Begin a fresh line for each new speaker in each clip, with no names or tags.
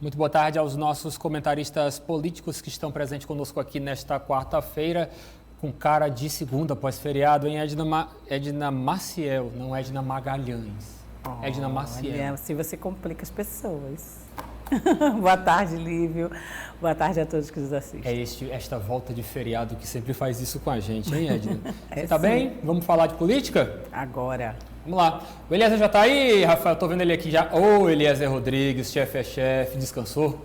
Muito boa tarde aos nossos comentaristas políticos que estão presentes conosco aqui nesta quarta-feira, com cara de segunda pós-feriado, em Edna Maciel, não Edna Magalhães. Edna Maciel.
Assim você complica as pessoas. Boa tarde, Lívio. Boa tarde a todos que nos assistem.
É esta volta de feriado que sempre faz isso com a gente, hein, Edna? Você tá
sim.
bem? Vamos falar de política?
Agora.
Vamos lá. O Eliezer já tá aí, Rafael? Tô vendo ele aqui já. Ô, Eliezer Rodrigues, chefe é chefe, descansou?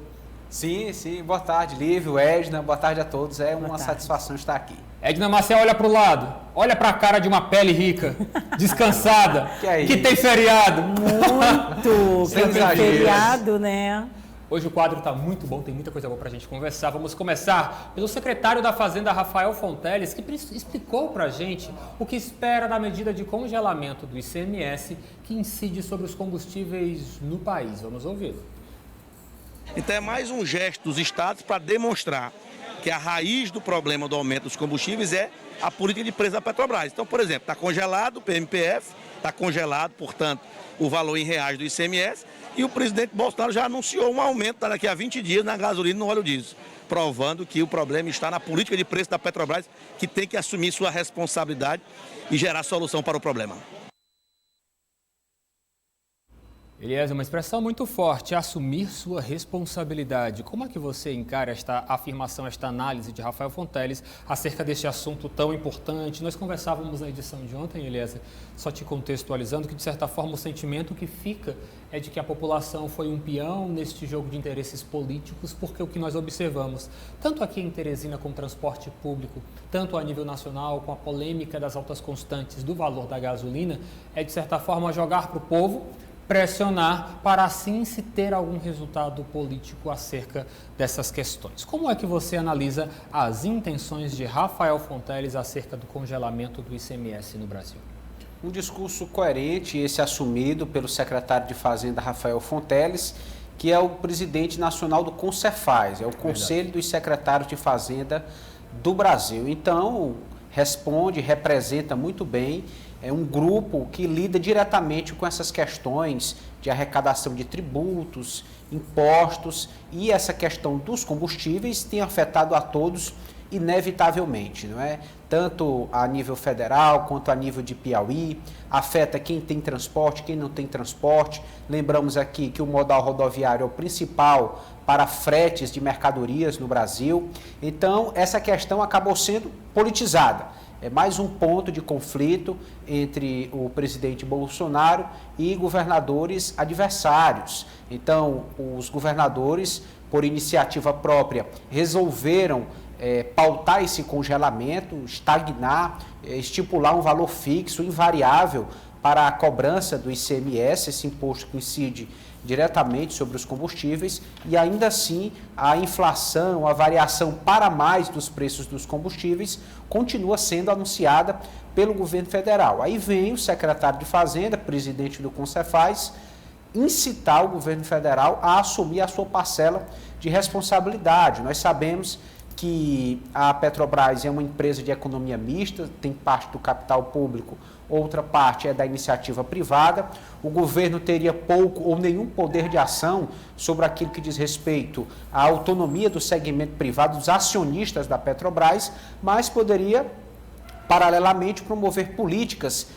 Sim. Boa tarde, Lívio, Edna. Boa tarde a todos. É uma satisfação estar aqui.
Edna Maciel, olha pro lado. Olha pra cara de uma pele rica, descansada, que tem feriado.
Muito!
Sem
que tem
exageros.
feriado, né?
Hoje o quadro está muito bom, tem muita coisa boa para a gente conversar. Vamos começar pelo secretário da Fazenda, Rafael Fonteles, que explicou para a gente o que espera da medida de congelamento do ICMS que incide sobre os combustíveis no país. Vamos ouvi-lo.
Então é mais um gesto dos estados para demonstrar que a raiz do problema do aumento dos combustíveis é a política de preço da Petrobras. Então, por exemplo, está congelado o PMPF, está congelado, portanto, o valor em reais do ICMS, e o presidente Bolsonaro já anunciou um aumento daqui a 20 dias na gasolina e no óleo diesel, provando que o problema está na política de preço da Petrobras, que tem que assumir sua responsabilidade e gerar solução para o problema.
Eliezer, uma expressão muito forte, assumir sua responsabilidade. Como é que você encara esta afirmação, esta análise de Rafael Fonteles acerca deste assunto tão importante? Nós conversávamos na edição de ontem, Eliezer, só te contextualizando, que de certa forma o sentimento que fica é de que a população foi um peão neste jogo de interesses políticos, porque o que nós observamos, tanto aqui em Teresina com o transporte público, tanto a nível nacional com a polêmica das altas constantes do valor da gasolina, é de certa forma jogar para o povo, pressionar para assim se ter algum resultado político acerca dessas questões. Como é que você analisa as intenções de Rafael Fonteles acerca do congelamento do ICMS no Brasil?
Um discurso coerente, esse assumido pelo secretário de Fazenda, Rafael Fonteles, que é o presidente nacional do CONCEFAZ, é o Conselho dos Secretários de Fazenda do Brasil. Então, representa muito bem é um grupo que lida diretamente com essas questões de arrecadação de tributos, impostos, e essa questão dos combustíveis tem afetado a todos inevitavelmente, não é? Tanto a nível federal quanto a nível de Piauí, afeta quem tem transporte, quem não tem transporte. Lembramos aqui que o modal rodoviário é o principal para fretes de mercadorias no Brasil. Então, essa questão acabou sendo politizada. É mais um ponto de conflito entre o presidente Bolsonaro e governadores adversários. Então, os governadores, por iniciativa própria, resolveram pautar esse congelamento, estagnar, estipular um valor fixo, invariável, para a cobrança do ICMS, esse imposto que incide diretamente sobre os combustíveis, e ainda assim a inflação, a variação para mais dos preços dos combustíveis continua sendo anunciada pelo governo federal. Aí vem o secretário de Fazenda, presidente do CONCEFAZ, incitar o governo federal a assumir a sua parcela de responsabilidade. Nós sabemos que a Petrobras é uma empresa de economia mista, tem parte do capital público, outra parte é da iniciativa privada. O governo teria pouco ou nenhum poder de ação sobre aquilo que diz respeito à autonomia do segmento privado, dos acionistas da Petrobras, mas poderia, paralelamente, promover políticas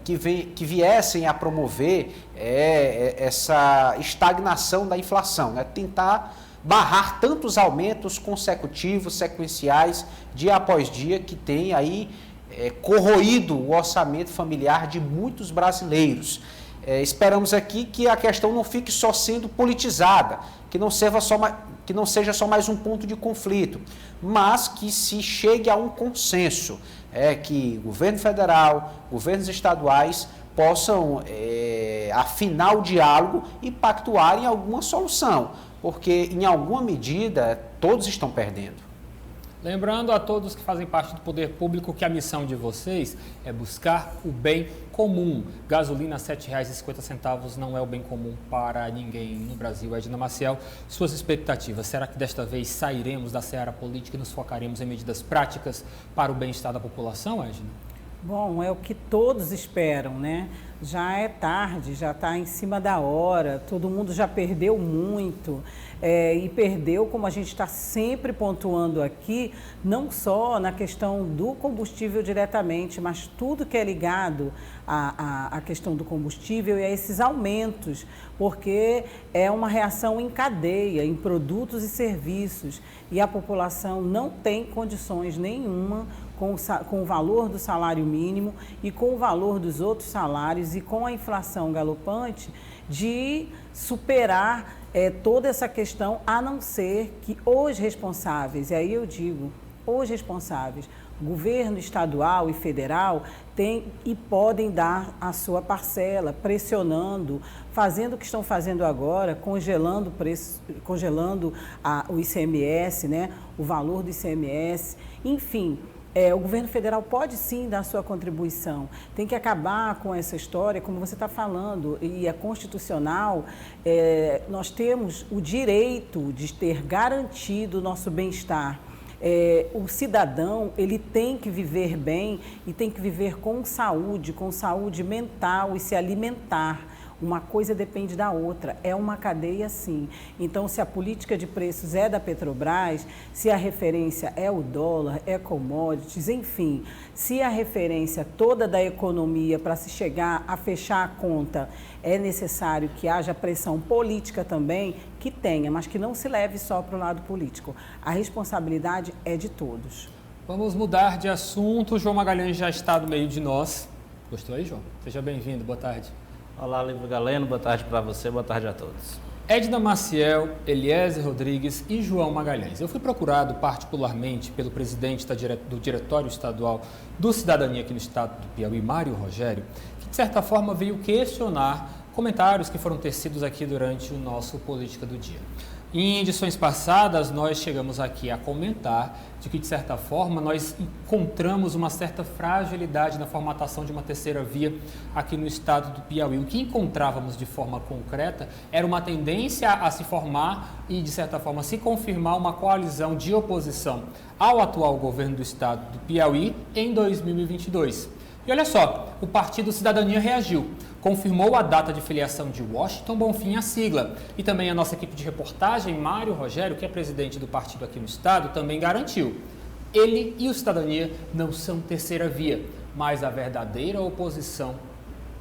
que viessem a promover essa estagnação da inflação, né? Tentar barrar tantos aumentos consecutivos, sequenciais, dia após dia, que tem aí corroído o orçamento familiar de muitos brasileiros. Esperamos aqui que a questão não fique só sendo politizada, que não seja só mais um ponto de conflito, mas que se chegue a um consenso, que governo federal, governos estaduais possam afinar o diálogo e pactuar em alguma solução, porque em alguma medida todos estão perdendo.
Lembrando a todos que fazem parte do poder público que a missão de vocês é buscar o bem comum. Gasolina R$ 7,50 não é o bem comum para ninguém no Brasil. Edna Maciel, suas expectativas, será que desta vez sairemos da seara política e nos focaremos em medidas práticas para o bem-estar da população, Edna?
Bom, é o que todos esperam, né? Já é tarde, já está em cima da hora, todo mundo já perdeu muito e perdeu, como a gente está sempre pontuando aqui, não só na questão do combustível diretamente, mas tudo que é ligado à questão do combustível e a esses aumentos, porque é uma reação em cadeia, em produtos e serviços, e a população não tem condições nenhuma com o valor do salário mínimo e com o valor dos outros salários e com a inflação galopante de superar toda essa questão, a não ser que os responsáveis, e aí eu digo, os responsáveis, governo estadual e federal, têm e podem dar a sua parcela, pressionando, fazendo o que estão fazendo agora, congelando o preço, congelando o ICMS, né, o valor do ICMS, enfim. O governo federal pode sim dar sua contribuição, tem que acabar com essa história, como você está falando, e é constitucional, nós temos o direito de ter garantido o nosso bem-estar. O cidadão, ele tem que viver bem e tem que viver com saúde mental e se alimentar. Uma coisa depende da outra, é uma cadeia sim. Então, se a política de preços é da Petrobras, se a referência é o dólar, é commodities, enfim, se a referência toda da economia para se chegar a fechar a conta é necessário que haja pressão política também, que tenha, mas que não se leve só para o lado político. A responsabilidade é de todos.
Vamos mudar de assunto. João Magalhães já está no meio de nós. Gostou aí, João? Seja bem-vindo, boa tarde.
Olá, Lívio Galeno, boa tarde para você, boa tarde a todos.
Edna Maciel, Eliezer Rodrigues e João Magalhães. Eu fui procurado particularmente pelo presidente do Diretório Estadual do Cidadania aqui no estado do Piauí, Mário Rogério, que de certa forma veio questionar comentários que foram tecidos aqui durante o nosso Política do Dia. Em edições passadas, nós chegamos aqui a comentar de que, de certa forma, nós encontramos uma certa fragilidade na formatação de uma terceira via aqui no estado do Piauí. O que encontrávamos de forma concreta era uma tendência a se formar e, de certa forma, se confirmar uma coalizão de oposição ao atual governo do estado do Piauí em 2022. E olha só, o Partido Cidadania reagiu, confirmou a data de filiação de Washington Bonfim à sigla. E também a nossa equipe de reportagem, Mário Rogério, que é presidente do partido aqui no estado, também garantiu. Ele e o Cidadania não são terceira via, mas a verdadeira oposição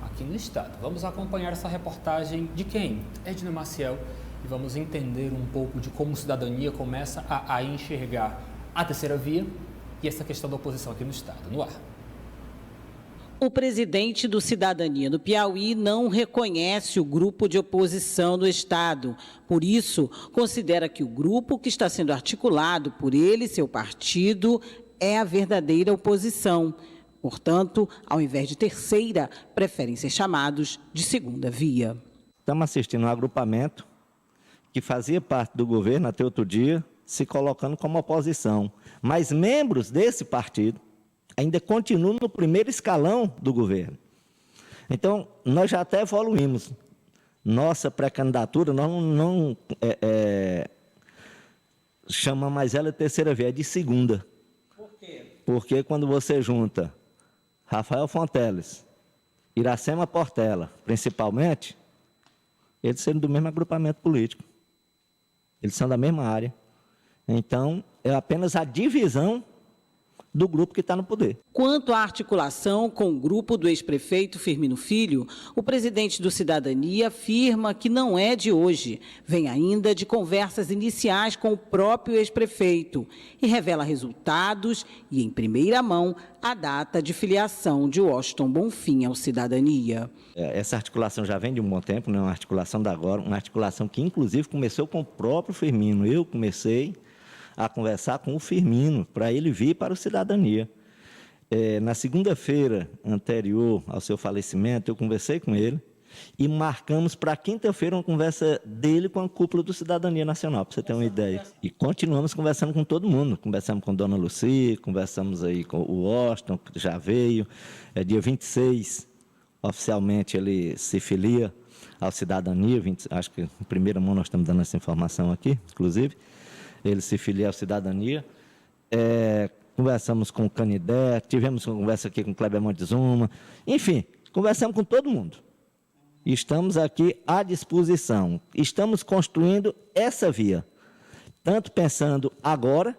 aqui no estado. Vamos acompanhar essa reportagem de quem? Edna Maciel. E vamos entender um pouco de como o Cidadania começa a enxergar a terceira via e essa questão da oposição aqui no estado. No ar.
O presidente do Cidadania do Piauí não reconhece o grupo de oposição do Estado. Por isso, considera que o grupo que está sendo articulado por ele e seu partido é a verdadeira oposição. Portanto, ao invés de terceira, preferem ser chamados de segunda via.
Estamos assistindo um agrupamento que fazia parte do governo até outro dia, se colocando como oposição. Mas membros desse partido ainda continuam no primeiro escalão do governo. Então, nós já até evoluímos. Nossa pré-candidatura, nós não chama mais ela de terceira via, é de segunda.
Por quê?
Porque quando você junta Rafael Fonteles, Iracema Portela, principalmente, eles são do mesmo agrupamento político. Eles são da mesma área. Então, é apenas a divisão do grupo que está no poder.
Quanto à articulação com o grupo do ex-prefeito Firmino Filho, o presidente do Cidadania afirma que não é de hoje, vem ainda de conversas iniciais com o próprio ex-prefeito e revela resultados e, em primeira mão, a data de filiação de Washington Bonfim ao Cidadania.
Essa articulação já vem de um bom tempo, não é uma articulação da agora, uma articulação que, inclusive, começou com o próprio Firmino. Eu comecei a conversar com o Firmino, para ele vir para o Cidadania. Na segunda-feira anterior ao seu falecimento, eu conversei com ele e marcamos para quinta-feira uma conversa dele com a cúpula do Cidadania Nacional, para você ter uma ideia. E continuamos conversando com todo mundo. Conversamos com Dona Lucy, conversamos aí com o Washington, que já veio. Dia 26, oficialmente, ele se filia ao Cidadania. Acho que, em primeira mão, nós estamos dando essa informação aqui, inclusive. Ele se filia à Cidadania. conversamos com o Canidé, tivemos uma conversa aqui com o Kleber Montezuma, enfim, conversamos com todo mundo. Estamos aqui à disposição. Estamos construindo essa via, tanto pensando agora,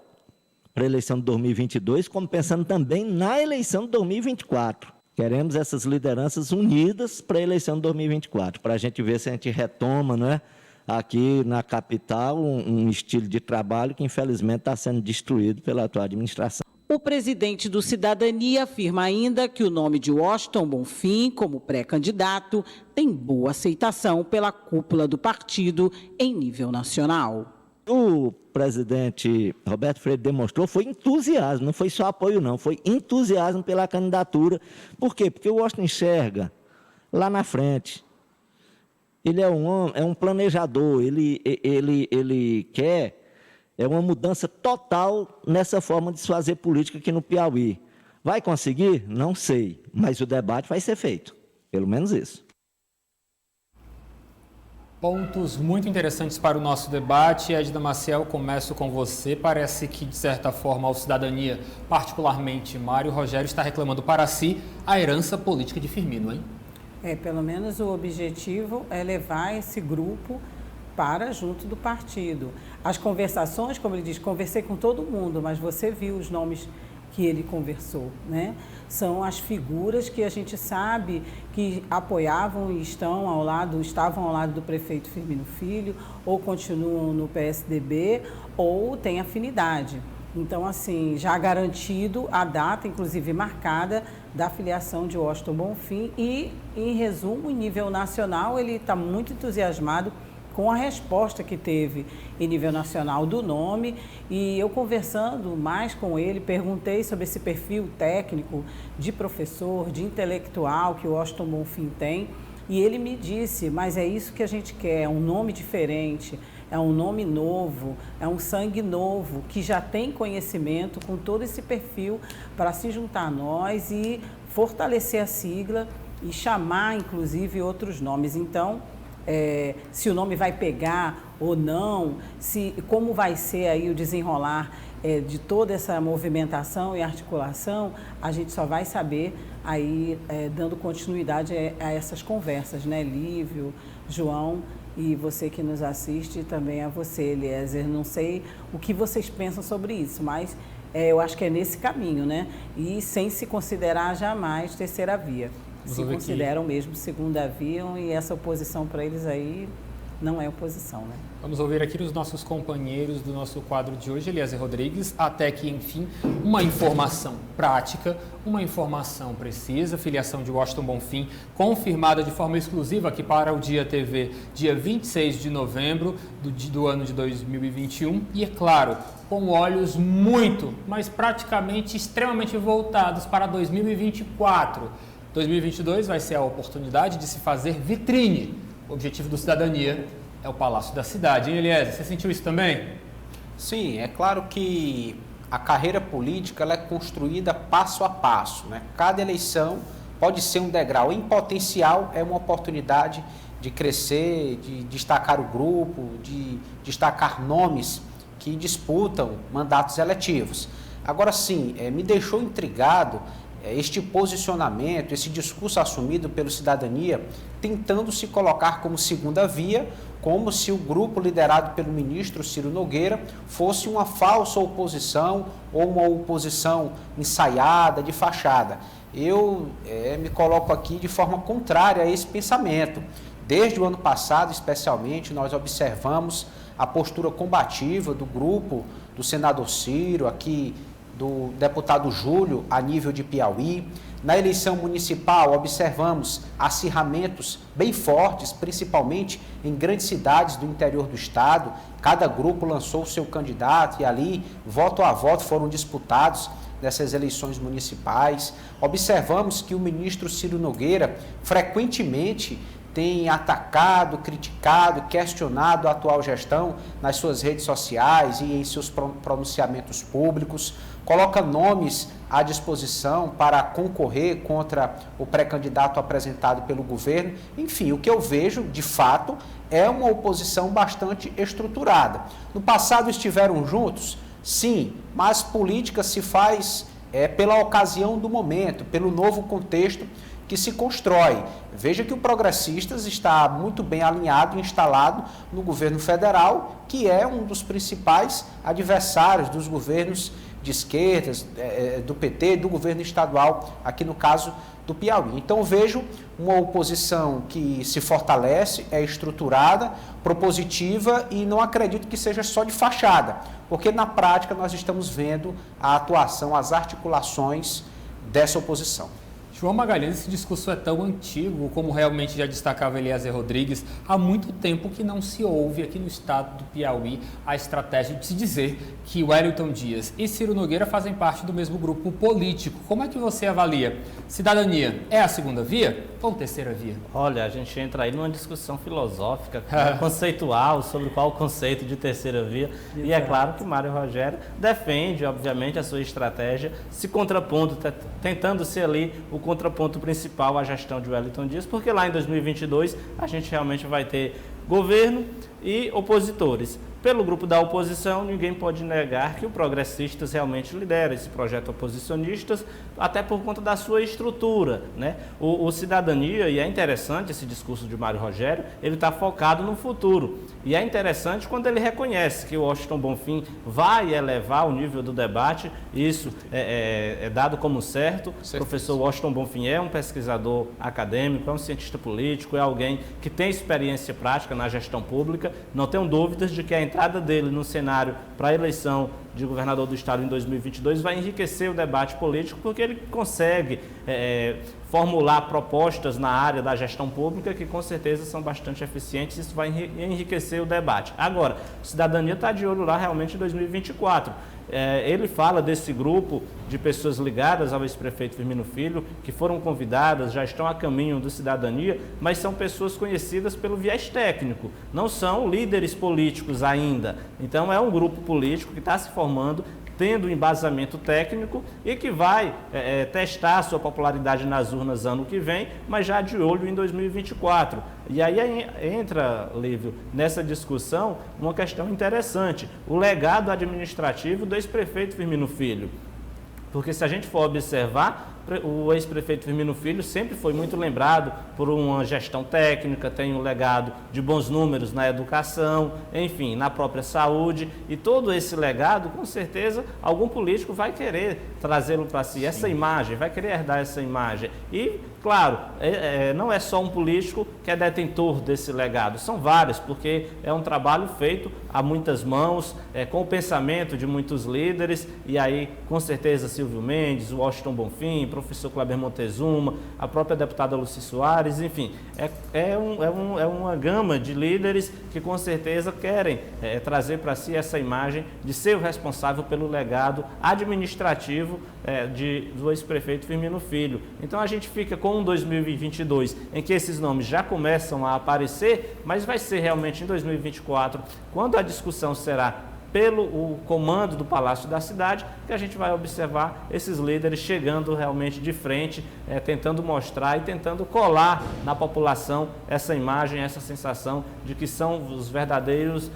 para a eleição de 2022, como pensando também na eleição de 2024. Queremos essas lideranças unidas para a eleição de 2024, para a gente ver se a gente retoma, não é, aqui na capital, um estilo de trabalho que, infelizmente, está sendo destruído pela atual administração.
O presidente do Cidadania afirma ainda que o nome de Washington Bonfim, como pré-candidato, tem boa aceitação pela cúpula do partido em nível nacional.
O presidente Roberto Freire demonstrou foi entusiasmo, não foi só apoio não, foi entusiasmo pela candidatura. Por quê? Porque o Washington enxerga lá na frente. Ele é um planejador, ele quer uma mudança total nessa forma de se fazer política aqui no Piauí. Vai conseguir? Não sei, mas o debate vai ser feito, pelo menos isso.
Pontos muito interessantes para o nosso debate. Edna Maciel, começo com você. Parece que, de certa forma, a Cidadania, particularmente Mário Rogério, está reclamando para si a herança política de Firmino, hein?
Pelo menos o objetivo é levar esse grupo para junto do partido. As conversações, como ele diz, conversei com todo mundo, mas você viu os nomes que ele conversou, né? São as figuras que a gente sabe que apoiavam e estavam ao lado do prefeito Firmino Filho, ou continuam no PSDB, ou têm afinidade. Então, assim, já garantido a data, inclusive marcada, da filiação de Washington Bonfim e, em resumo, em nível nacional, ele está muito entusiasmado com a resposta que teve em nível nacional do nome, e eu conversando mais com ele, perguntei sobre esse perfil técnico de professor, de intelectual que o Washington Bonfim tem, e ele me disse, mas é isso que a gente quer, é um nome diferente, é um nome novo, é um sangue novo, que já tem conhecimento com todo esse perfil para se juntar a nós e fortalecer a sigla e chamar, inclusive, outros nomes. Então, se o nome vai pegar ou não, como vai ser aí o desenrolar de toda essa movimentação e articulação, a gente só vai saber aí dando continuidade a essas conversas, né? Lívio, João e você que nos assiste, e também a você, Eliezer. Não sei o que vocês pensam sobre isso, mas eu acho que é nesse caminho, né? E sem se considerar jamais terceira via. Se consideram mesmo segunda via, e essa oposição para eles aí não é oposição, né?
Vamos ouvir aqui os nossos companheiros do nosso quadro de hoje, Eliezer Rodrigues, até que, enfim, uma informação prática, uma informação precisa, filiação de Washington Bonfim, confirmada de forma exclusiva aqui para o Dia TV, dia 26 de novembro do ano de 2021, e é claro, com olhos muito, mas praticamente extremamente voltados para 2024. 2022 vai ser a oportunidade de se fazer vitrine. O objetivo do Cidadania é o Palácio da Cidade. Hein, Eliezer? Você sentiu isso também?
Sim, é claro que a carreira política ela é construída passo a passo, né? Cada eleição pode ser um degrau. Em potencial, é uma oportunidade de crescer, de destacar o grupo, de destacar nomes que disputam mandatos eletivos. Agora sim, me deixou intrigado este posicionamento, esse discurso assumido pelo Cidadania, tentando se colocar como segunda via, como se o grupo liderado pelo ministro Ciro Nogueira fosse uma falsa oposição ou uma oposição ensaiada, de fachada. Eu me coloco aqui de forma contrária a esse pensamento. Desde o ano passado, especialmente, nós observamos a postura combativa do grupo do senador Ciro, aqui do deputado Júlio, a nível de Piauí. Na eleição municipal, observamos acirramentos bem fortes, principalmente em grandes cidades do interior do estado. Cada grupo lançou o seu candidato e ali, voto a voto, foram disputados nessas eleições municipais. Observamos que o ministro Ciro Nogueira frequentemente tem atacado, criticado, questionado a atual gestão nas suas redes sociais e em seus pronunciamentos públicos, coloca nomes à disposição para concorrer contra o pré-candidato apresentado pelo governo. Enfim, o que eu vejo, de fato, é uma oposição bastante estruturada. No passado estiveram juntos? Sim, mas política se faz pela ocasião do momento, pelo novo contexto que se constrói. Veja que o Progressistas está muito bem alinhado e instalado no governo federal, que é um dos principais adversários dos governos de esquerdas, do PT, do governo estadual, aqui no caso do Piauí. Então vejo uma oposição que se fortalece, é estruturada, propositiva e não acredito que seja só de fachada, porque na prática nós estamos vendo a atuação, as articulações dessa oposição.
João Magalhães, esse discurso é tão antigo, como realmente já destacava Eliezer Rodrigues, há muito tempo que não se ouve aqui no estado do Piauí a estratégia de se dizer que Wellington Dias e Ciro Nogueira fazem parte do mesmo grupo político. Como é que você avalia? Cidadania é a segunda via ou terceira via?
Olha, a gente entra aí numa discussão filosófica, conceitual, sobre qual o conceito de terceira via. Exato. E é claro que Mário Rogério defende, obviamente, a sua estratégia, se contrapondo, tentando ser ali o contraponto principal à gestão de Wellington Dias, porque lá em 2022 a gente realmente vai ter governo e opositores. Pelo grupo da oposição, ninguém pode negar que o Progressistas realmente lidera esse projeto oposicionistas, até por conta da sua estrutura, né? O Cidadania, e é interessante esse discurso de Mário Rogério, ele está focado no futuro. E é interessante quando ele reconhece que o Washington Bonfim vai elevar o nível do debate, isso é dado como certo. O professor Washington Bonfim é um pesquisador acadêmico, é um cientista político, é alguém que tem experiência prática na gestão pública. Não tenho dúvidas de que a entrada dele no cenário para a eleição de governador do estado em 2022 vai enriquecer o debate político, porque ele consegue formular propostas na área da gestão pública que com certeza são bastante eficientes, isso vai enriquecer o debate. Agora, a Cidadania está de olho lá realmente em 2024. Ele fala desse grupo de pessoas ligadas ao ex-prefeito Firmino Filho, que foram convidadas, já estão a caminho do Cidadania, mas são pessoas conhecidas pelo viés técnico, não são líderes políticos ainda. Então é um grupo político que está se formando, tendo um embasamento técnico e que vai testar a sua popularidade nas urnas ano que vem, mas já de olho em 2024. E aí entra, Lívio, nessa discussão uma questão interessante, o legado administrativo do ex-prefeito Firmino Filho. Porque se a gente for observar, o ex-prefeito Firmino Filho sempre foi muito lembrado por uma gestão técnica, tem um legado de bons números na educação, enfim, na própria saúde, e todo esse legado, com certeza, algum político vai querer trazê-lo para si, essa imagem, vai querer herdar essa imagem. E, claro, não é só um político que é detentor desse legado, são vários, porque é um trabalho feito a muitas mãos, com o pensamento de muitos líderes, e aí, com certeza, Silvio Mendes, Washington Bonfim, professor Kleber Montezuma, a própria deputada Lucy Soares, enfim, é uma gama de líderes que com certeza querem trazer para si essa imagem de ser o responsável pelo legado administrativo do ex-prefeito Firmino Filho. Então a gente fica com um 2022 em que esses nomes já começam a aparecer, mas vai ser realmente em 2024, quando a discussão será pelo o comando do Palácio da Cidade, que a gente vai observar esses líderes chegando realmente de frente, tentando mostrar e tentando colar na população essa imagem, essa sensação de que são os verdadeiros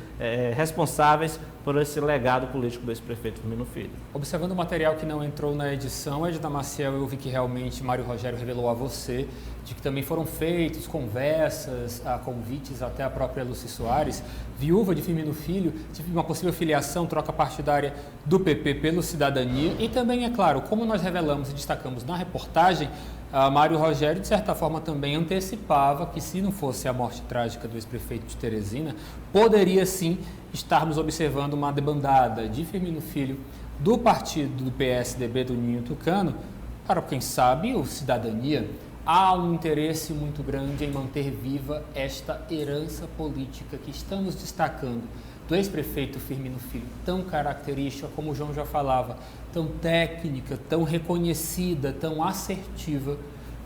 responsáveis por esse legado político do ex-prefeito Firmino Filho.
Observando o material que não entrou na edição, Edna Maciel, eu vi que realmente Mário Rogério revelou a você de que também foram feitos conversas, convites até a própria Lucy Soares, viúva de Firmino Filho, de uma possível filiação, troca partidária do PP pelo Cidadania. E também, é claro, como nós revelamos e destacamos na reportagem, Mário Rogério, de certa forma, também antecipava que, se não fosse a morte trágica do ex-prefeito de Teresina, poderia sim estarmos observando uma debandada de Firmino Filho do partido do PSDB do Ninho Tucano para, quem sabe, o Cidadania. Há um interesse muito grande em manter viva esta herança política que estamos destacando do ex-prefeito Firmino Filho, tão característica, como o João já falava, tão técnica, tão reconhecida, tão assertiva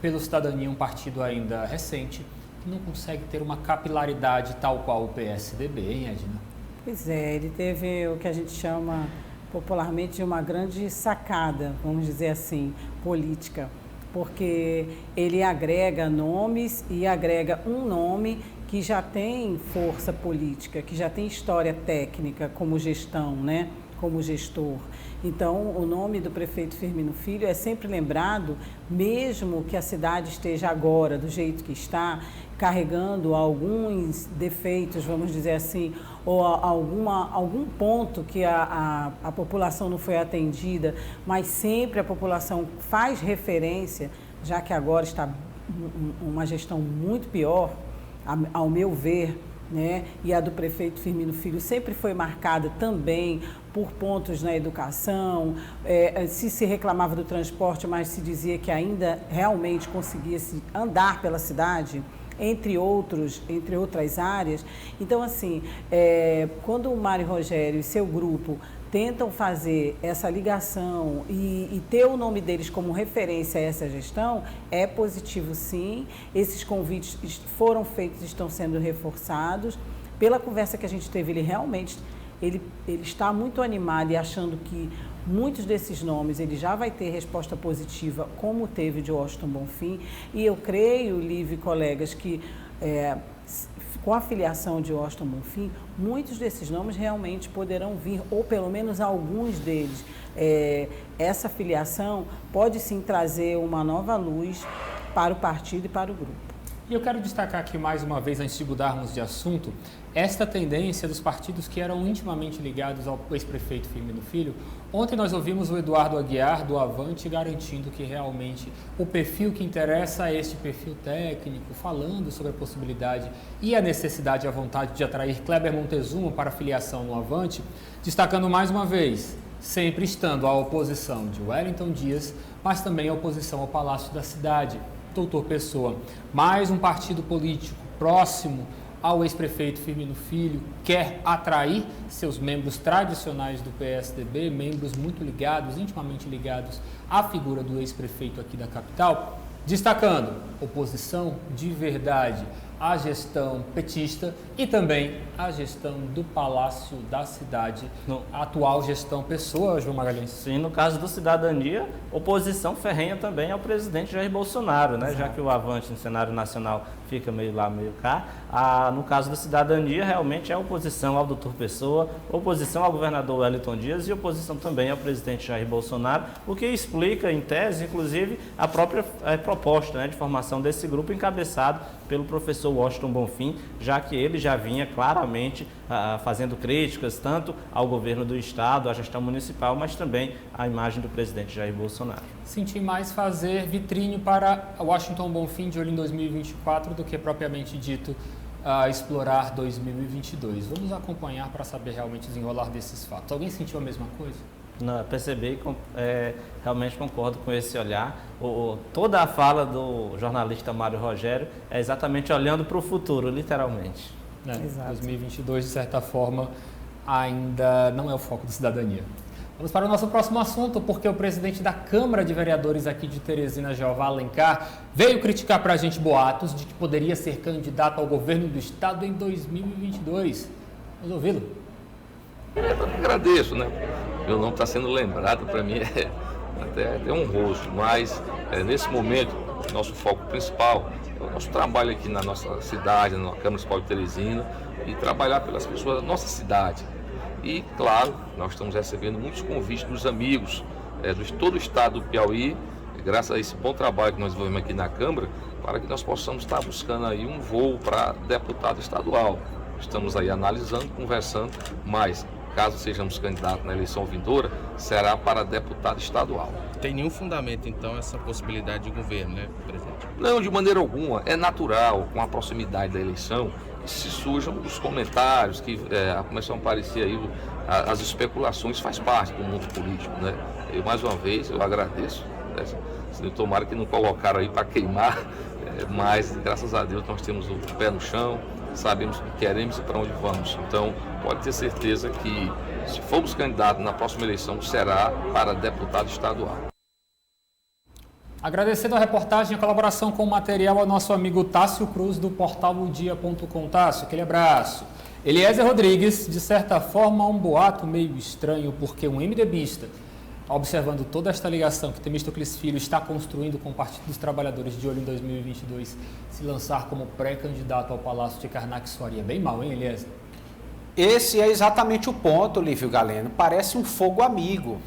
pelo Cidadania, um partido ainda recente, que não consegue ter uma capilaridade tal qual o PSDB, hein, Edna?
Pois é, ele teve o que a gente chama popularmente de uma grande sacada, vamos dizer assim, política, porque ele agrega nomes e agrega um nome que já tem força política, que já tem história técnica como gestão, né? como gestor. Então, o nome do prefeito Firmino Filho é sempre lembrado, mesmo que a cidade esteja agora do jeito que está, carregando alguns defeitos, vamos dizer assim, ou algum ponto que a população não foi atendida, mas sempre a população faz referência, já que agora está uma gestão muito pior, ao meu ver, né? E a do prefeito Firmino Filho sempre foi marcada também por pontos na educação, se reclamava do transporte, mas se dizia que ainda realmente conseguia se andar pela cidade, entre outras áreas. Então, assim, quando o Mário Rogério e seu grupo tentam fazer essa ligação e ter o nome deles como referência a essa gestão, é positivo sim. Esses convites foram feitos, estão sendo reforçados. Pela conversa que a gente teve, ele realmente ele está muito animado e achando que muitos desses nomes ele já vai ter resposta positiva, como teve de Washington Bonfim. E eu creio, Lívia e colegas, que com a filiação de Washington Bonfim, muitos desses nomes realmente poderão vir, ou pelo menos alguns deles. Essa filiação pode sim trazer uma nova luz para o partido e para o grupo.
E eu quero destacar aqui mais uma vez, antes de mudarmos de assunto, esta tendência dos partidos que eram intimamente ligados ao ex-prefeito Firmino Filho. Ontem nós ouvimos o Eduardo Aguiar, do Avante, garantindo que realmente o perfil que interessa é este perfil técnico, falando sobre a possibilidade e a necessidade e a vontade de atrair Kleber Montezuma para a filiação no Avante, destacando mais uma vez, sempre estando à oposição de Wellington Dias, mas também a oposição ao Palácio da Cidade, Doutor Pessoa. Mais um partido político próximo ao ex-prefeito Firmino Filho, quer atrair seus membros tradicionais do PSDB, membros muito ligados, intimamente ligados à figura do ex-prefeito aqui da capital, destacando oposição de verdade à gestão petista e também à gestão do Palácio da Cidade, a atual gestão Pessoa, João Magalhães.
Sim, no caso do Cidadania, oposição ferrenha também ao presidente Jair Bolsonaro, né? Já que o Avante no cenário nacional fica meio lá, meio cá. No caso do Cidadania, realmente é oposição ao doutor Pessoa, oposição ao governador Wellington Dias e oposição também ao presidente Jair Bolsonaro, o que explica, em tese, inclusive, a própria proposta, né, de formação desse grupo encabeçado pelo professor Washington Bonfim, já que ele já vinha claramente fazendo críticas tanto ao governo do Estado, à gestão municipal, mas também à imagem do presidente Jair Bolsonaro.
Senti mais fazer vitrine para Washington Bonfim de olho em 2024 do que propriamente dito explorar 2022. Vamos acompanhar para saber realmente o desenrolar desses fatos. Alguém sentiu a mesma coisa?
Não, percebi, realmente concordo com esse olhar. Toda a fala do jornalista Mário Rogério é exatamente olhando para o futuro, literalmente.
Exato.
2022, de certa forma, ainda não é o foco da Cidadania. Vamos para o nosso próximo assunto, porque o presidente da Câmara de Vereadores aqui de Teresina, Jeová Alencar, veio criticar para a gente boatos de que poderia ser candidato ao governo do Estado em 2022. Vamos ouvi-lo?
Eu agradeço, né? Meu nome está sendo lembrado, para mim é até honroso, mas nesse momento, nosso foco principal é o nosso trabalho aqui na nossa cidade, na Câmara Municipal de Teresina, e trabalhar pelas pessoas da nossa cidade. E, claro, nós estamos recebendo muitos convites dos amigos de todo o estado do Piauí, graças a esse bom trabalho que nós desenvolvemos aqui na Câmara, para que nós possamos estar buscando aí um voo para deputado estadual. Estamos aí analisando, conversando, mas caso sejamos candidatos na eleição vindoura, será para deputado estadual.
Tem nenhum fundamento, então, essa possibilidade de governo, né, presidente?
Não, de maneira alguma. É natural, com a proximidade da eleição, que se surjam os comentários, que começam a aparecer aí, as especulações, faz parte do mundo político, né? E, mais uma vez, eu agradeço, né? Tomara que não colocaram aí para queimar, mas, graças a Deus, nós temos o pé no chão, sabemos o que queremos e para onde vamos. Então, pode ter certeza que, se formos candidatos na próxima eleição, será para deputado estadual.
Agradecendo a reportagem e a colaboração com o material ao nosso amigo Tássio Cruz, do portal odia.com. Tássio, aquele abraço. Eliezer Rodrigues, de certa forma, um boato meio estranho, porque um MDBista, observando toda esta ligação que Temístocles Filho está construindo com o Partido dos Trabalhadores de olho em 2022, se lançar como pré-candidato ao Palácio de Karnak soaria bem mal, hein, Eliezer?
Esse é exatamente o ponto, Lívio Galeno. Parece um fogo amigo.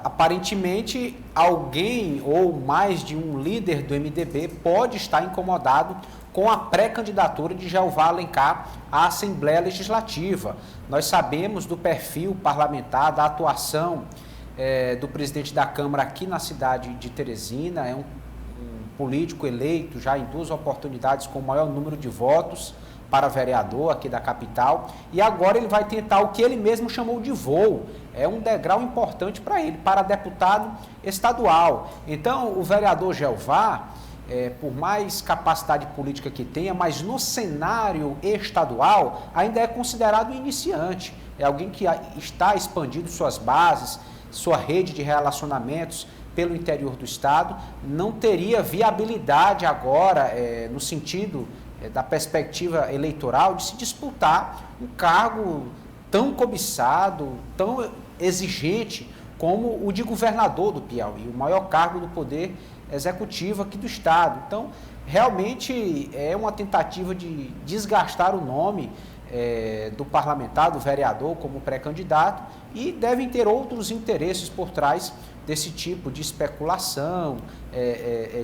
Aparentemente, alguém ou mais de um líder do MDB pode estar incomodado com a pré-candidatura de Jeová Alencar à Assembleia Legislativa. Nós sabemos do perfil parlamentar, da atuação do presidente da Câmara aqui na cidade de Teresina. É um político eleito já em 2 oportunidades com o maior número de votos para vereador aqui da capital, e agora ele vai tentar o que ele mesmo chamou de voo. É um degrau importante para ele, para deputado estadual. Então, o vereador Jeová, por mais capacidade política que tenha, mas no cenário estadual ainda é considerado iniciante. É alguém que está expandindo suas bases, sua rede de relacionamentos pelo interior do estado, não teria viabilidade agora, no sentido da perspectiva eleitoral, de se disputar um cargo tão cobiçado, tão exigente como o de governador do Piauí, o maior cargo do poder executivo aqui do estado. Então, realmente é uma tentativa de desgastar o nome do parlamentar, do vereador como pré-candidato, e devem ter outros interesses por trás desse tipo de especulação,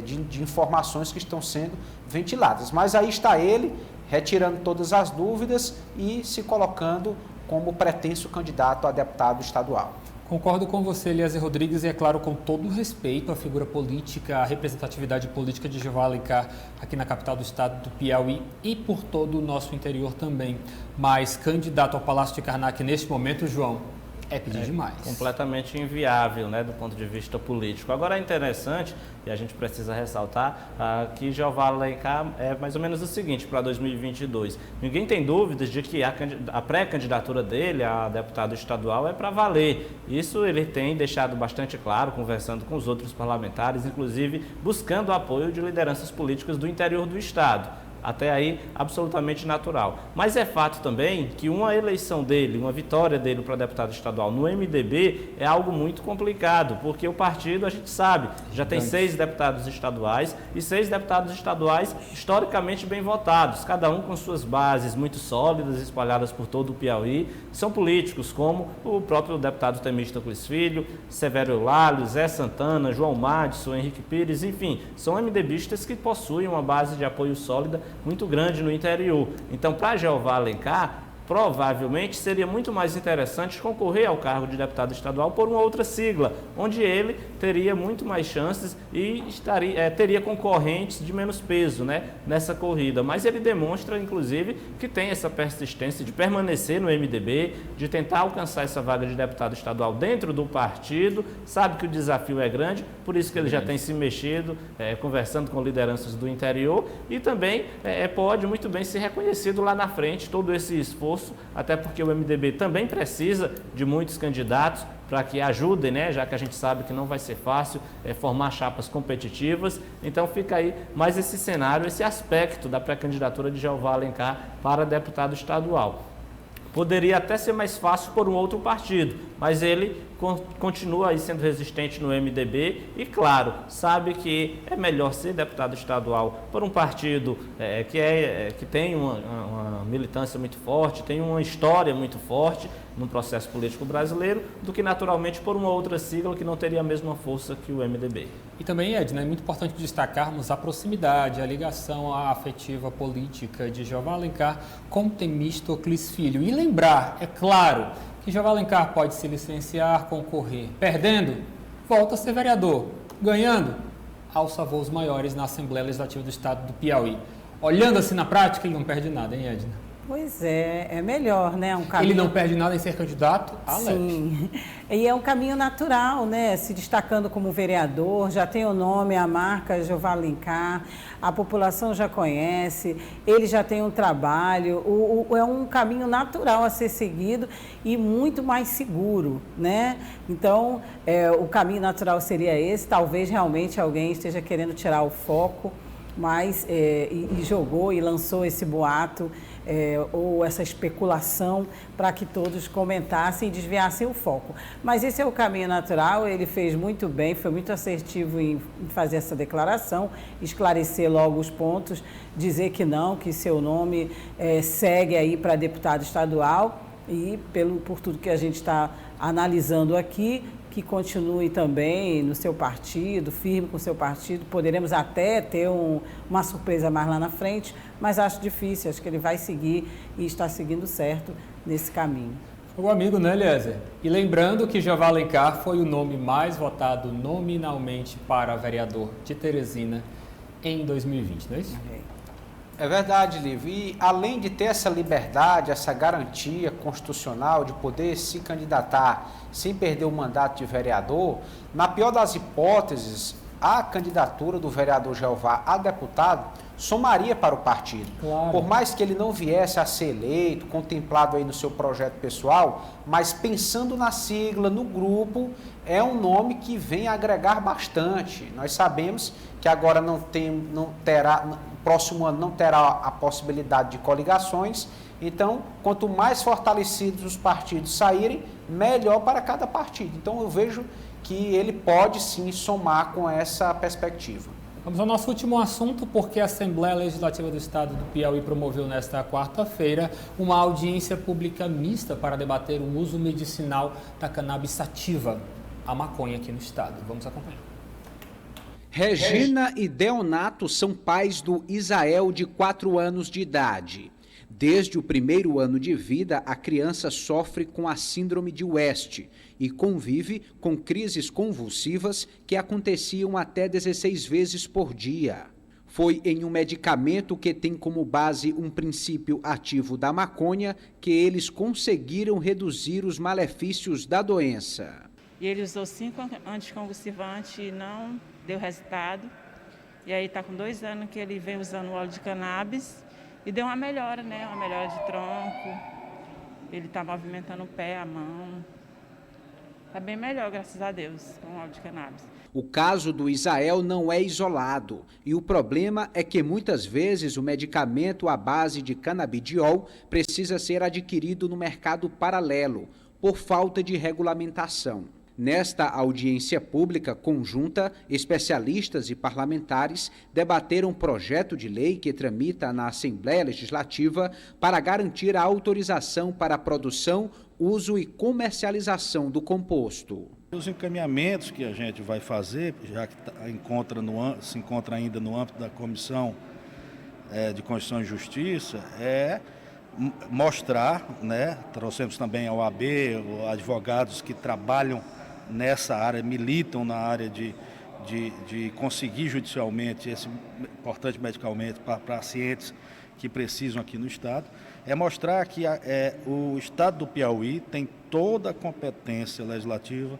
de informações que estão sendo ventiladas. Mas aí está ele, retirando todas as dúvidas e se colocando como pretenso candidato a deputado estadual.
Concordo com você, Eliezer Rodrigues, e é claro, com todo o respeito à figura política, à representatividade política de Jeová Alencar aqui na capital do estado do Piauí e por todo o nosso interior também. Mas candidato ao Palácio de Karnak neste momento, João, é pedir demais.
Completamente inviável, né, do ponto de vista político. Agora é interessante, e a gente precisa ressaltar, que Jeová Alencar é mais ou menos o seguinte para 2022. Ninguém tem dúvidas de que a pré-candidatura dele a deputado estadual é para valer. Isso ele tem deixado bastante claro, conversando com os outros parlamentares, inclusive buscando o apoio de lideranças políticas do interior do estado. Até aí, absolutamente natural. Mas é fato também que uma eleição dele, uma vitória dele para deputado estadual no MDB é algo muito complicado, porque o partido, a gente sabe, já tem 6 deputados estaduais e 6 deputados estaduais historicamente bem votados, cada um com suas bases muito sólidas, espalhadas por todo o Piauí. São políticos como o próprio deputado Temístocles Filho, Severo Eulálio, Zé Santana, João Madison, Henrique Pires, enfim, são MDBistas que possuem uma base de apoio sólida muito grande no interior. Então, para Jeová Alencar, provavelmente seria muito mais interessante concorrer ao cargo de deputado estadual por uma outra sigla, onde ele teria muito mais chances e teria concorrentes de menos peso, né, nessa corrida. Mas ele demonstra, inclusive, que tem essa persistência de permanecer no MDB, de tentar alcançar essa vaga de deputado estadual dentro do partido, sabe que o desafio é grande, por isso que ele já tem se mexido, conversando com lideranças do interior, e também pode muito bem ser reconhecido lá na frente todo esse esforço, até porque o MDB também precisa de muitos candidatos para que ajudem, né, já que a gente sabe que não vai ser fácil formar chapas competitivas. Então fica aí mais esse cenário, esse aspecto da pré-candidatura de Jeová Alencar para deputado estadual. Poderia até ser mais fácil por um outro partido, mas ele continua aí sendo resistente no MDB e, claro, sabe que é melhor ser deputado estadual por um partido que tem uma militância muito forte, tem uma história muito forte no processo político brasileiro, do que naturalmente por uma outra sigla que não teria a mesma força que o MDB.
E também, Edna, é muito importante destacarmos a proximidade, a ligação afetiva política de Jeová Alencar com Temístocles Filho. E lembrar, é claro, que Jeová Alencar pode se licenciar, concorrer. Perdendo, volta a ser vereador. Ganhando, alça voos maiores na Assembleia Legislativa do Estado do Piauí. Olhando assim na prática, ele não perde nada, hein, Edna?
Pois é melhor, né? Um caminho...
Ele não perde nada em ser candidato a
Sim, e é um caminho natural, né? Se destacando como vereador, já tem o nome, a marca Jeová Alencar, a população já conhece, ele já tem um trabalho, é um caminho natural a ser seguido e muito mais seguro, né? Então, o caminho natural seria esse, talvez realmente alguém esteja querendo tirar o foco, mas e jogou e lançou esse boato ou essa especulação para que todos comentassem e desviassem o foco. Mas esse é o caminho natural, ele fez muito bem, foi muito assertivo em fazer essa declaração, esclarecer logo os pontos, dizer que não, que seu nome segue aí para deputado estadual e por tudo que a gente está analisando aqui, que continue também no seu partido, firme com o seu partido. Poderemos até ter uma surpresa mais lá na frente, mas acho difícil, acho que ele vai seguir e está seguindo certo nesse caminho.
O amigo, né, Eliezer? E lembrando que Jeová Alencar foi o nome mais votado nominalmente para vereador de Teresina em 2020, não é isso?
É verdade, Lívia. E além de ter essa liberdade, essa garantia constitucional de poder se candidatar sem perder o mandato de vereador, na pior das hipóteses, a candidatura do vereador Jeová a deputado somaria para o partido.
Claro.
Por mais que ele não viesse a ser eleito, contemplado aí no seu projeto pessoal, mas pensando na sigla, no grupo, é um nome que vem agregar bastante. Nós sabemos que agora no próximo ano não terá a possibilidade de coligações, então, quanto mais fortalecidos os partidos saírem, melhor para cada partido. Então, eu vejo que ele pode sim somar com essa perspectiva.
Vamos ao nosso último assunto, porque a Assembleia Legislativa do Estado do Piauí promoveu nesta quarta-feira uma audiência pública mista para debater o uso medicinal da cannabis sativa, a maconha aqui no estado. Vamos acompanhar.
Regina e Deonato são pais do Isael, de 4 anos de idade. Desde o primeiro ano de vida, a criança sofre com a síndrome de West e convive com crises convulsivas que aconteciam até 16 vezes por dia. Foi em um medicamento que tem como base um princípio ativo da maconha que eles conseguiram reduzir os malefícios da doença.
E ele usou 5 anticonvulsivantes e não deu resultado. E aí está com 2 anos que ele vem usando óleo de cannabis. E deu uma melhora, né? Uma melhora de tronco. Ele está movimentando o pé, a mão. Está bem melhor, graças a Deus, com o óleo de cannabis.
O caso do Isael não é isolado. E o problema é que muitas vezes o medicamento à base de canabidiol precisa ser adquirido no mercado paralelo, por falta de regulamentação. Nesta audiência pública conjunta, especialistas e parlamentares debateram um projeto de lei que tramita na Assembleia Legislativa para garantir a autorização para a produção, uso e comercialização do composto.
Os encaminhamentos que a gente vai fazer, já que se encontra ainda no âmbito da Comissão de Constituição e Justiça, é mostrar, né, trouxemos também a OAB, advogados que trabalham nessa área, militam na área de conseguir judicialmente esse importante medicamento para pacientes que precisam aqui no Estado, é mostrar que o Estado do Piauí tem toda a competência legislativa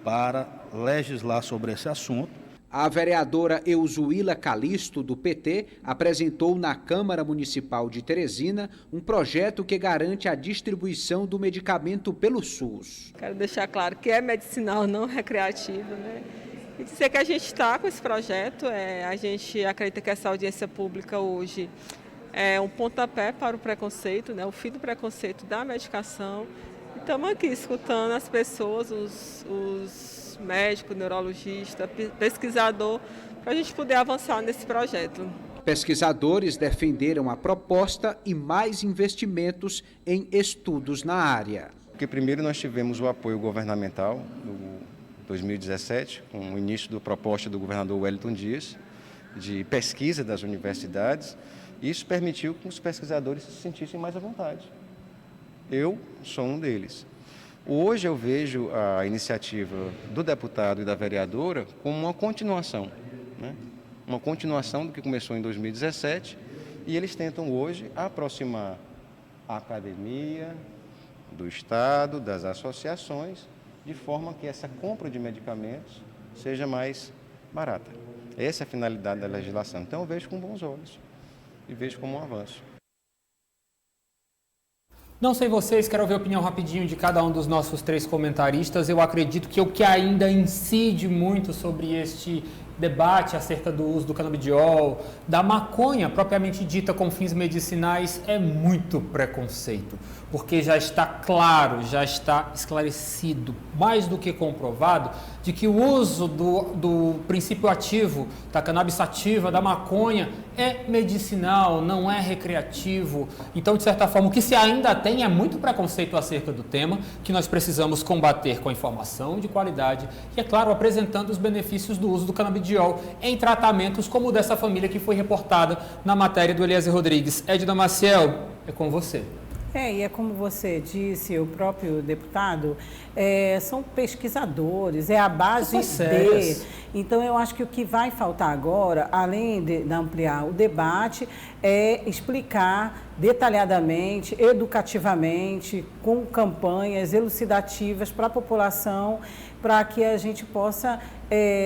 para legislar sobre esse assunto.
A vereadora Eusuíla Calisto, do PT, apresentou na Câmara Municipal de Teresina um projeto que garante a distribuição do medicamento pelo SUS.
Quero deixar claro que é medicinal, não recreativo, né? E dizer que a gente está com esse projeto, a gente acredita que essa audiência pública hoje é um pontapé para o preconceito, né? O fim do preconceito da medicação. E estamos aqui escutando as pessoas, os médico, neurologista, pesquisador, para a gente poder avançar nesse projeto.
Pesquisadores defenderam a proposta e mais investimentos em estudos na área.
Porque primeiro nós tivemos o apoio governamental no 2017, com o início da proposta do governador Wellington Dias, de pesquisa das universidades. Isso permitiu que os pesquisadores se sentissem mais à vontade. Eu sou um deles. Hoje eu vejo a iniciativa do deputado e da vereadora como uma continuação, né? Uma continuação do que começou em 2017, e eles tentam hoje aproximar a academia, do Estado, das associações, de forma que essa compra de medicamentos seja mais barata. Essa é a finalidade da legislação. Então eu vejo com bons olhos e vejo como um avanço.
Não sei vocês, quero ouvir a opinião rapidinho de cada um dos nossos 3 comentaristas. Eu acredito que o que ainda incide muito sobre este debate acerca do uso do canabidiol, da maconha propriamente dita com fins medicinais, é muito preconceito, porque já está claro, já está esclarecido, mais do que comprovado, de que o uso do princípio ativo, da cannabis sativa, da maconha, é medicinal, não é recreativo. Então, de certa forma, o que se ainda tem é muito preconceito acerca do tema, que nós precisamos combater com informação de qualidade e, é claro, apresentando os benefícios do uso do canabidiol em tratamentos como o dessa família que foi reportada na matéria do Eliezer Rodrigues. Edna Maciel, é com você.
E é como você disse, o próprio deputado, são pesquisadores, é a base de... Então, eu acho que o que vai faltar agora, além de ampliar o debate, é explicar detalhadamente, educativamente, com campanhas elucidativas para a população, para que a gente possa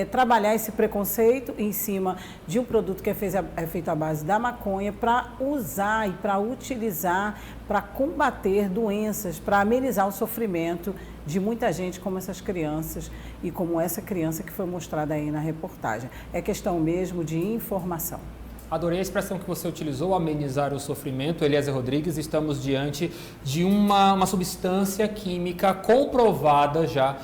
trabalhar esse preconceito em cima de um produto que é feito à base da maconha, para usar e para utilizar, para combater doenças, para amenizar o sofrimento de muita gente, como essas crianças e como essa criança que foi mostrada aí na reportagem. É questão mesmo de informação.
Adorei a expressão que você utilizou, amenizar o sofrimento. Eliezer Rodrigues, estamos diante de uma substância química comprovada já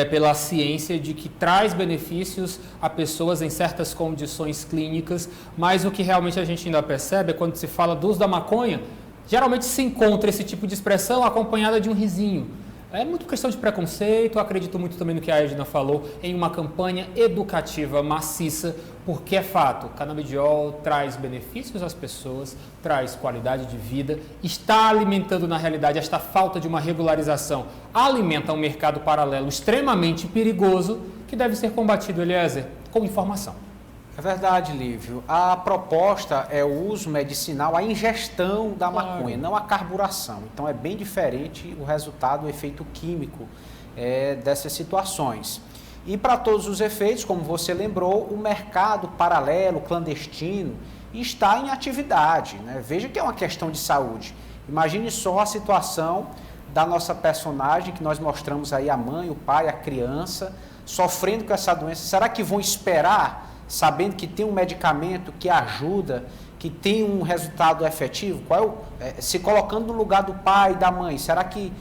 pela ciência de que traz benefícios a pessoas em certas condições clínicas, mas o que realmente a gente ainda percebe é quando se fala do uso da maconha, geralmente se encontra esse tipo de expressão acompanhada de um risinho. É muito questão de preconceito, acredito muito também no que a Edna falou, em uma campanha educativa maciça, porque é fato, o canabidiol traz benefícios às pessoas, traz qualidade de vida, está alimentando na realidade esta falta de uma regularização, alimenta um mercado paralelo extremamente perigoso que deve ser combatido, Eliezer, com informação.
É verdade, Lívio. A proposta é o uso medicinal, a ingestão da maconha, não a carburação. Então é bem diferente o resultado, o efeito químico dessas situações. E para todos os efeitos, como você lembrou, o mercado paralelo, clandestino, está em atividade, né? Veja que é uma questão de saúde. Imagine só a situação da nossa personagem, que nós mostramos aí a mãe, o pai, a criança, sofrendo com essa doença. Será que vão esperar, sabendo que tem um medicamento que ajuda, que tem um resultado efetivo? Se colocando no lugar do pai e da mãe, será que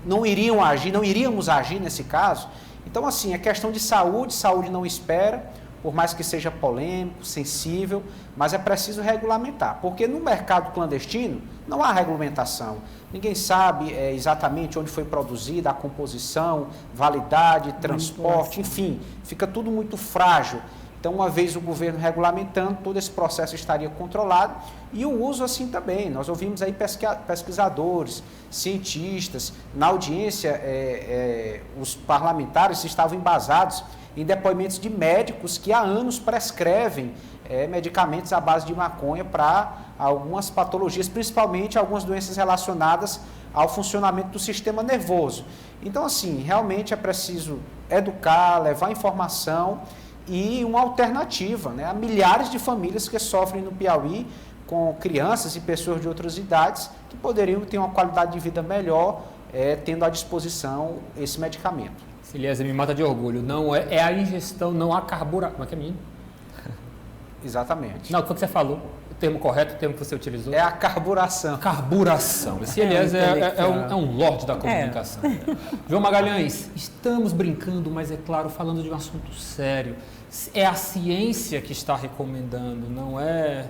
não iríamos agir nesse caso? Então, assim, é questão de saúde, saúde não espera, por mais que seja polêmico, sensível, mas é preciso regulamentar, porque no mercado clandestino não há regulamentação. Ninguém sabe exatamente onde foi produzida, a composição, validade, transporte, enfim, fica tudo muito frágil. Então, uma vez o governo regulamentando, todo esse processo estaria controlado e o uso assim também. Nós ouvimos aí pesquisadores, cientistas, na audiência os parlamentares estavam embasados em depoimentos de médicos que há anos prescrevem medicamentos à base de maconha para algumas patologias, principalmente algumas doenças relacionadas ao funcionamento do sistema nervoso. Então, assim, realmente é preciso educar, levar informação e uma alternativa, né? Há milhares de famílias que sofrem no Piauí com crianças e pessoas de outras idades que poderiam ter uma qualidade de vida melhor tendo à disposição esse medicamento.
Eliezer, me mata de orgulho. Não é a ingestão, não a carburação. Como é que é, menino?
Exatamente.
Não, o que você falou? O termo correto, o termo que você utilizou?
É a carburação.
Carburação. Esse Eliezer é um lorde da comunicação. João Magalhães, estamos brincando, mas é claro, falando de um assunto sério. É a ciência que está recomendando, não é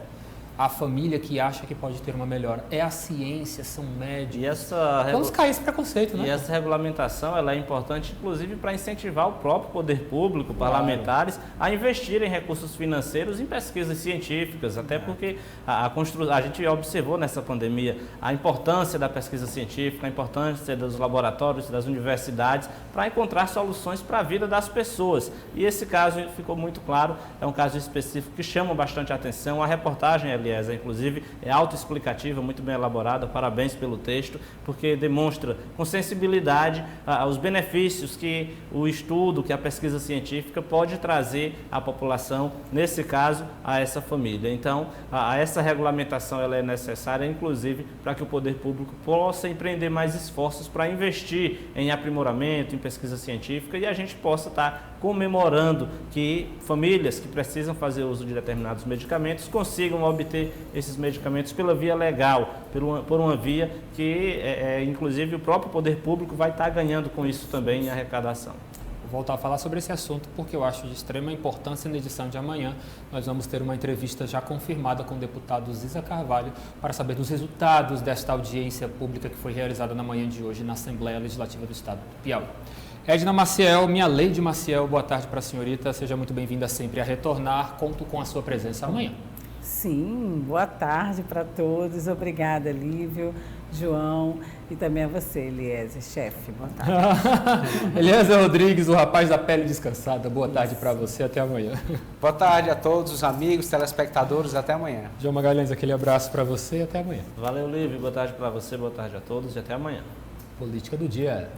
a família que acha que pode ter uma melhora. É a ciência, são médicos. Vamos cair esse preconceito, né?
E essa regulamentação ela é importante, inclusive, para incentivar o próprio poder público, parlamentares, a investir em recursos financeiros em pesquisas científicas, até porque a gente observou nessa pandemia a importância da pesquisa científica, a importância dos laboratórios, das universidades, para encontrar soluções para a vida das pessoas. E esse caso ficou muito claro, é um caso específico que chama bastante a atenção. A reportagem, inclusive, é autoexplicativa, muito bem elaborada, parabéns pelo texto, porque demonstra com sensibilidade os benefícios que o estudo, que a pesquisa científica pode trazer à população, nesse caso, a essa família. Então, essa regulamentação ela é necessária, inclusive, para que o poder público possa empreender mais esforços para investir em aprimoramento, em pesquisa científica e a gente possa estar comemorando que famílias que precisam fazer uso de determinados medicamentos consigam obter esses medicamentos pela via legal, por uma via que, inclusive, o próprio poder público vai estar ganhando com isso também em arrecadação.
Vou voltar a falar sobre esse assunto porque eu acho de extrema importância. Na edição de amanhã nós vamos ter uma entrevista já confirmada com o deputado Ziza Carvalho para saber dos resultados desta audiência pública que foi realizada na manhã de hoje na Assembleia Legislativa do Estado do Piauí. Edna Maciel, minha Lady Maciel, boa tarde para a senhorita, seja muito bem-vinda sempre a retornar, conto com a sua presença amanhã.
Sim, boa tarde para todos, obrigada Lívio, João e também a você, Eliezer, chefe, boa tarde.
Eliezer Rodrigues, o rapaz da pele descansada, boa tarde para você, até amanhã.
Boa tarde a todos os amigos, telespectadores, até amanhã.
João Magalhães, aquele abraço para você e até amanhã.
Valeu, Lívio, boa tarde para você, boa tarde a todos e até amanhã.
Política do dia.